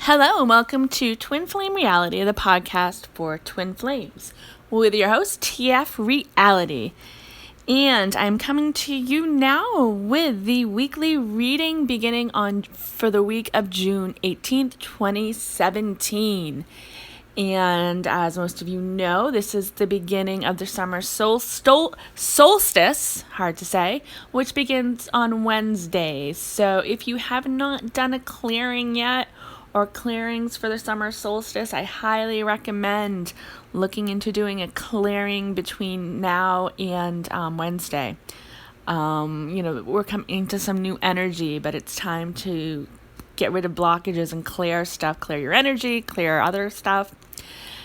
Hello and welcome to Twin Flame Reality, the podcast for Twin Flames, with your host, TF Reality. And I'm coming to you now with the weekly reading beginning for the week of June 18th, 2017. And as most of you know, this is the beginning of the summer solstice, hard to say, which begins on Wednesday. So if you have not done a clearing yet, or clearings for the summer solstice, I highly recommend looking into doing a clearing between now and Wednesday. We're coming into some new energy, but it's time to get rid of blockages and clear stuff, clear your energy, clear other stuff.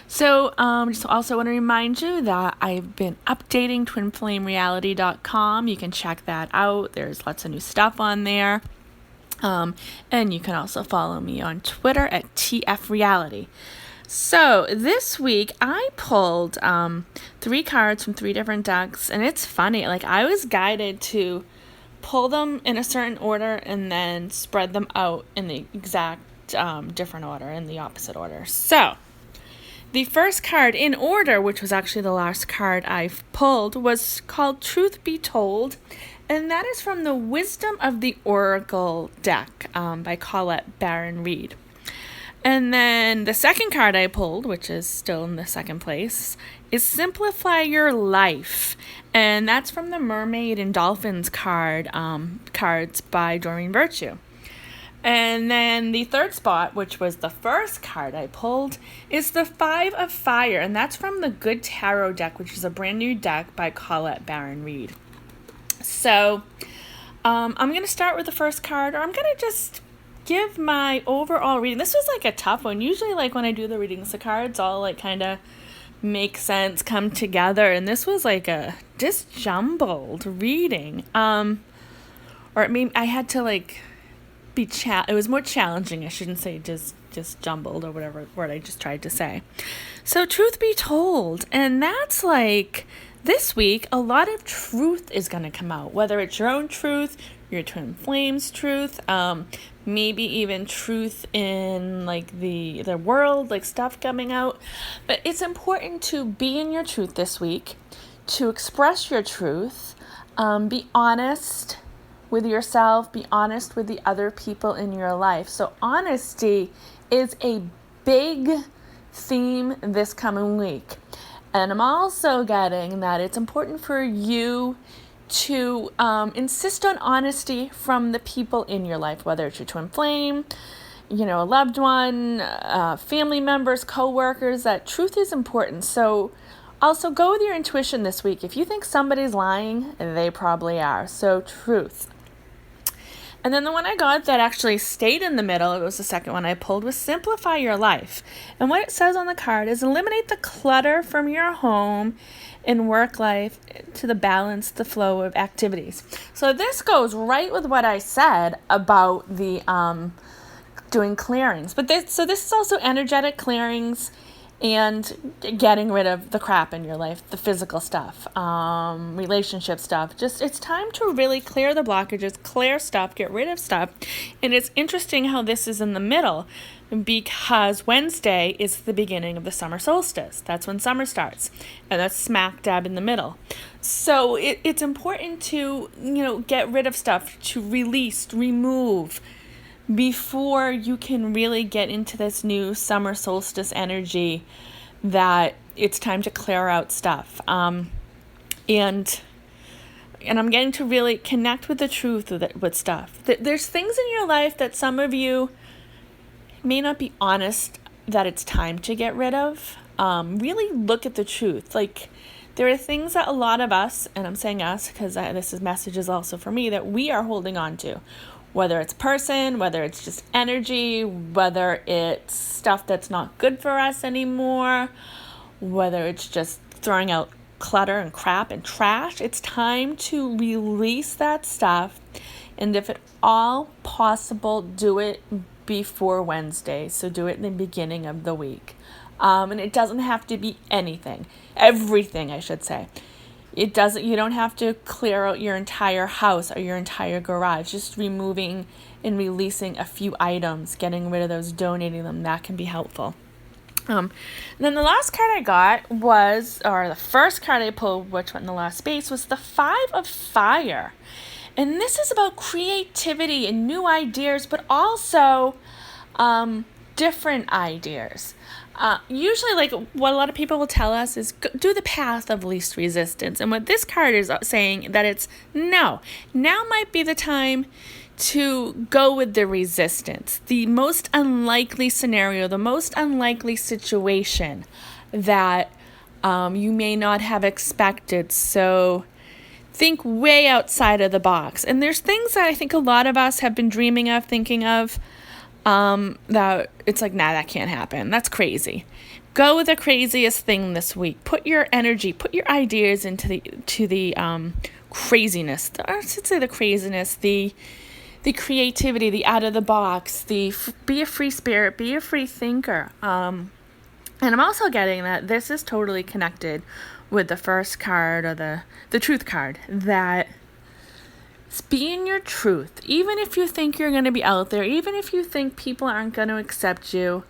So just also want to remind you that I've been updating twinflamereality.com. You can check that out. There's lots of new stuff on there. And you can also follow me on Twitter at TFReality. So this week I pulled 3 cards from 3 different decks, and it's funny. Like, I was guided to pull them in a certain order and then spread them out in the exact different order, in the opposite order. So the first card in order, which was actually the last card I've pulled, was called Truth Be Told. And that is from the Wisdom of the Oracle deck by Colette Baron-Reid. And then the second card I pulled, which is still in the second place, is Simplify Your Life. And that's from the Mermaid and Dolphins cards by Doreen Virtue. And then the third spot, which was the first card I pulled, is the Five of Fire. And that's from the Good Tarot deck, which is a brand new deck by Colette Baron-Reid. So I'm going to start with the first card, or I'm going to just give my overall reading. This was like a tough one. Usually, like, when I do the readings, the cards all like kind of make sense, come together, and this was like a disjumbled reading. I had to like it was more challenging. I shouldn't say just jumbled or whatever word I just tried to say. So truth be told, and that's like, this week, a lot of truth is going to come out, whether it's your own truth, your twin flames truth, maybe even truth in like the world, like stuff coming out. But it's important to be in your truth this week, to express your truth, be honest with yourself, be honest with the other people in your life. So honesty is a big theme this coming week. And I'm also getting that it's important for you to insist on honesty from the people in your life, whether it's your twin flame, a loved one, family members, co-workers. That truth is important. So also go with your intuition this week. If you think somebody's lying, they probably are. So truth. And then the one I got that actually stayed in the middle, it was the second one I pulled, was Simplify Your Life. And what it says on the card is eliminate the clutter from your home and work life to balance the flow of activities. So this goes right with what I said about the doing clearings. But this is also energetic clearings and getting rid of the crap in your life, the physical stuff, relationship stuff. Just, it's time to really clear the blockages, clear stuff, get rid of stuff. And it's interesting how this is in the middle, because Wednesday is the beginning of the summer solstice. That's when summer starts, and that's smack dab in the middle. So it's important to, get rid of stuff, to release, remove, before you can really get into this new summer solstice energy, that it's time to clear out stuff. And I'm getting to really connect with the truth with stuff. There's things in your life that some of you may not be honest that it's time to get rid of. Really look at the truth. Like, there are things that a lot of us, and I'm saying us because this message is also for me, that we are holding on to. Whether it's person, whether it's just energy, whether it's stuff that's not good for us anymore, whether it's just throwing out clutter and crap and trash. It's time to release that stuff. And if at all possible, do it before Wednesday. So do it in the beginning of the week. And it doesn't have to be everything, I should say. you don't have to clear out your entire house or your entire garage. Just removing and releasing a few items, getting rid of those, donating them, that can be helpful. And then the last card I got was, or the first card I pulled, which went in the last space, was the Five of Fire. And this is about creativity and new ideas, but also different ideas. Usually, like what a lot of people will tell us is do the path of least resistance. And what this card is saying that it's now might be the time to go with the resistance, the most unlikely scenario, the most unlikely situation that you may not have expected. So think way outside of the box. And there's things that I think a lot of us have been dreaming of, thinking of, that it's like, nah, that can't happen. That's crazy. Go with the craziest thing this week. Put your energy, put your ideas into the craziness. I should say the craziness, the creativity, the out of the box, be a free spirit, be a free thinker. And I'm also getting that this is totally connected with the first card, or the truth card, that be in your truth. Even if you think you're going to be out there, even if you think people aren't going to accept you,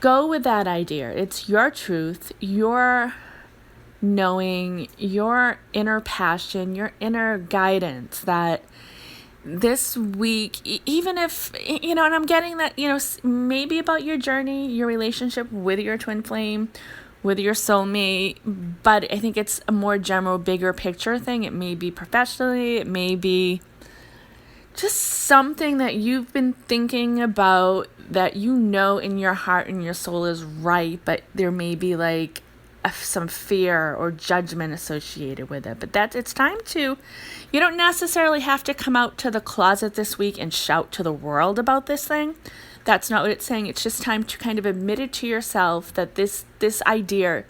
go with that idea. It's your truth, your knowing, your inner passion, your inner guidance that this week, even if, and I'm getting that, maybe about your journey, your relationship with your twin flame, with your soulmate, but I think it's a more general, bigger picture thing. It may be professionally, it may be just something that you've been thinking about that in your heart and your soul is right, but there may be like some fear or judgment associated with it. But it's time you don't necessarily have to come out to the closet this week and shout to the world about this thing. That's not what it's saying. It's just time to kind of admit it to yourself that this idea,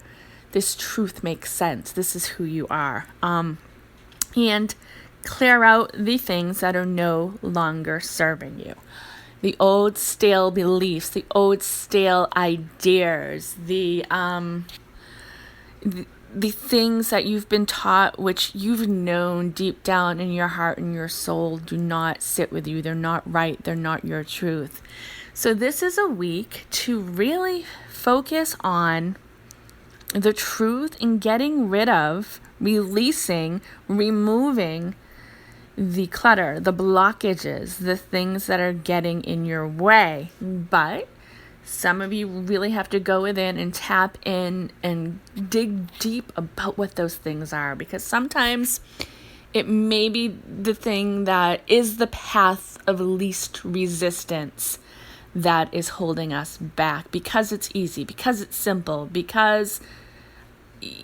this truth makes sense. This is who you are. And clear out the things that are no longer serving you. The old stale beliefs, the old stale ideas, the things that you've been taught, which you've known deep down in your heart and your soul, do not sit with you. They're not right. They're not your truth. So this is a week to really focus on the truth and getting rid of, releasing, removing the clutter, the blockages, the things that are getting in your way. But some of you really have to go within and tap in and dig deep about what those things are, because sometimes it may be the thing that is the path of least resistance that is holding us back, because it's easy, because it's simple, because that's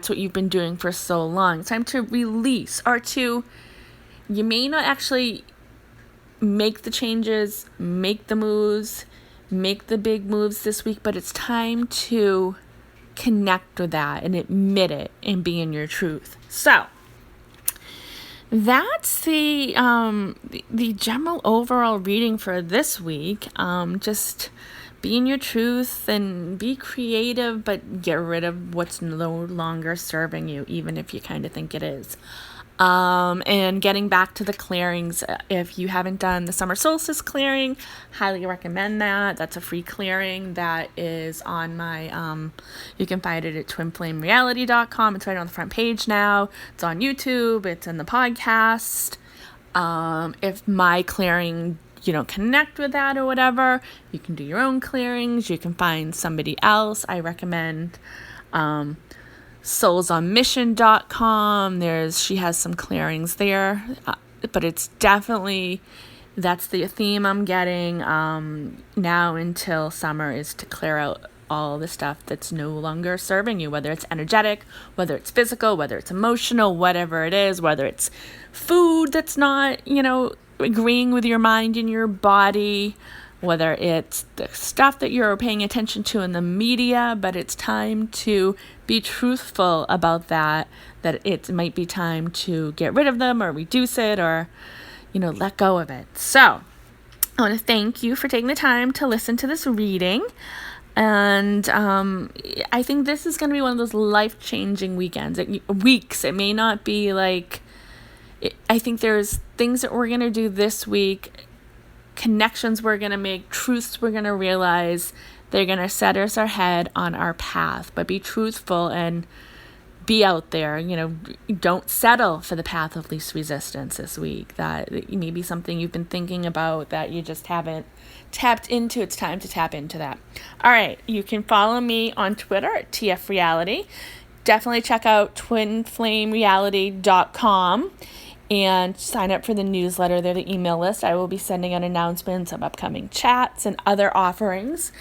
what you've been doing for so long. It's time to release, or you may not actually make the changes, make the moves, make the big moves this week, but it's time to connect with that and admit it and be in your truth. So that's the general overall reading for this week. Just be in your truth and be creative, but get rid of what's no longer serving you, even if you kind of think it is. And getting back to the clearings, if you haven't done the summer solstice clearing, highly recommend that. That's a free clearing that is on my, you can find it at twinflamereality.com. It's right on the front page now. It's on YouTube. It's in the podcast. If my clearing, you don't connect with that or whatever, you can do your own clearings. You can find somebody else. I recommend, soulsonmission.com. She has some clearings there, but it's definitely, that's the theme I'm getting now until summer, is to clear out all the stuff that's no longer serving you, whether it's energetic, whether it's physical, whether it's emotional, whatever it is, whether it's food that's not, agreeing with your mind and your body, whether it's the stuff that you're paying attention to in the media. But it's time to be truthful about that it might be time to get rid of them or reduce it, or, let go of it. So I want to thank you for taking the time to listen to this reading. And I think this is going to be one of those life-changing weeks. It may not be like, I think there's things that we're going to do this week, connections we're going to make, truths we're going to realize. They're going to set us ahead on our path. But be truthful and be out there. Don't settle for the path of least resistance this week. That may be something you've been thinking about that you just haven't tapped into. It's time to tap into that. All right, you can follow me on Twitter at TF Reality. Definitely check out twinflamereality.com and sign up for the newsletter there, the email list. I will be sending out announcements of upcoming chats and other offerings.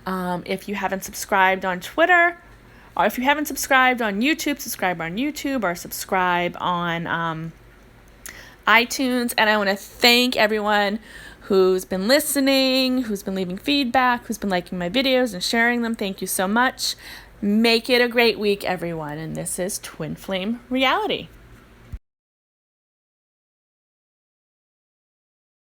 If you haven't subscribed on Twitter, or if you haven't subscribed on YouTube, subscribe on YouTube or subscribe on iTunes. And I want to thank everyone who's been listening, who's been leaving feedback, who's been liking my videos and sharing them. Thank you so much. Make it a great week, everyone. And this is Twin Flame Reality.